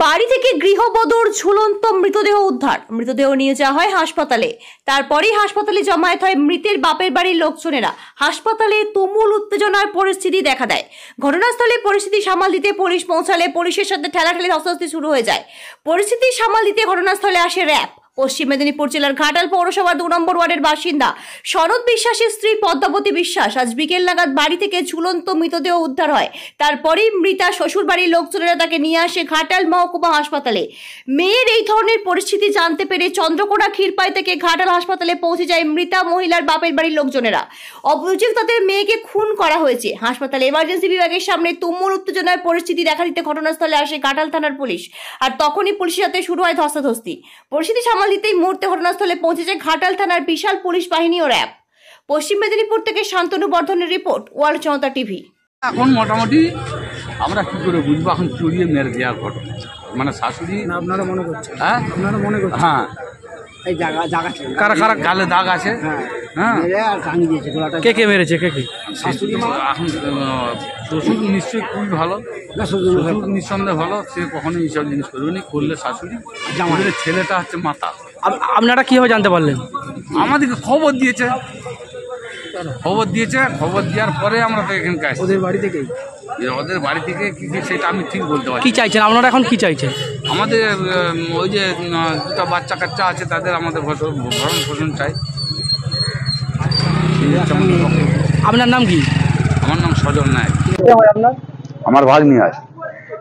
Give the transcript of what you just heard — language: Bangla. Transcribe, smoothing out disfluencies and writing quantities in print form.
বাড়ি থেকে গৃহবধূর ঝুলন্ত মৃতদেহ উদ্ধার। মৃতদেহ নিয়ে যাওয়া হয় হাসপাতালে। তারপরেই হাসপাতালে জমায়েত হয় মৃতের বাপের বাড়ির লোকজনেরা। হাসপাতালে তুমুল উত্তেজনার পরিস্থিতি দেখা দেয়। ঘটনাস্থলে পরিস্থিতি সামাল দিতে পুলিশ পৌঁছালে পুলিশের সাথে ঠেলাঠেলি ধস্তাধস্তি শুরু হয়ে যায়। পরিস্থিতি সামাল দিতে ঘটনাস্থলে আসে র্যাব। পশ্চিম মেদিনীপুর জেলার ঘাটাল পৌরসভার 2 নম্বর ওয়ার্ডের বাসিন্দা শরৎ বিশ্বাসের স্ত্রী পদ্মাবতী বিশ্বাস আজ বিকেল নাগাদ বাড়ি থেকে ঝুলন্ত মৃতদেহ উদ্ধার হয়। তারপরেই মৃতা শ্বশুর বাড়ির লোকজনেরা তাকে নিয়ে আসে ঘাটাল মহকুমা হাসপাতালে। মেয়ের এই ধরনের পরিস্থিতি জানতে পেরে চন্দ্রকোনা ক্ষীরপাই থেকে ঘাটাল হাসপাতালে পৌঁছে যায় মৃতা মহিলার বাপের বাড়ির লোকজনেরা। অভিযোগ তাদের মেয়েকে খুন করা হয়েছে। হাসপাতালে এমার্জেন্সি বিভাগের সামনে তুমুল উত্তেজনার পরিস্থিতি দেখা দিতে ঘটনাস্থলে আসে ঘাটাল থানার পুলিশ। আর তখনই পুলিশের সাথে শুরু হয় ধস্তাধস্তি। পরিস্থিতি সামাল দিতেই মুহূর্তে ঘটনাস্থলে পৌঁছে যায় ঘাটাল থানার বিশাল পুলিশ বাহিনী ও র্যাব। পশ্চিম মেদিনীপুর থেকে শান্তনু বর্ধনের রিপোর্ট, ওয়ার্ল্ড জনতা টিভি। এখন মোটামুটি আমরা কি করে বুঝবো, এখন চড়িয়ে মেরে দেওয়ার ঘটনা, মানে শাশুড়ি আপনারা মনে করছেন? হ্যাঁ আপনারা মনে করছেন? হ্যাঁ, এই জায়গা কারা কারা গালে দাগ আছে। হ্যাঁ, মেরে আর টাঙিয়ে দিয়েছে গলাটা। কে মেরেছে? কে শাশুড়ি এখন শ্বশুর নিশ্চয়ই খুবই ভালো, শ্বশুর নিঃসন্দেহে ভালো, সে কখনোই এইসব জিনিস করবে না। করলে শাশুড়ি, আমাদের ছেলেটা হচ্ছে মাথা। আপনারা কিভাবে জানতে পারলেন? আমাদেরকে খবর দিয়েছে, খবর দেওয়ার পরে আমরা তো এখানকে আসি। ওদের বাড়ি থেকেই? ওদের বাড়ি থেকে কি সেটা আমি ঠিক বলতে পারি। কি চাইছেন আপনারা এখন? কি চাইছেন? আমাদের ওই যে দুটো বাচ্চা কাচ্চা আছে তাদের আমাদের ভরণ পোষণ চাই। আপনার নাম কি? আমার নাম সজল নায়ক। আমার ভাগ্নি আছে।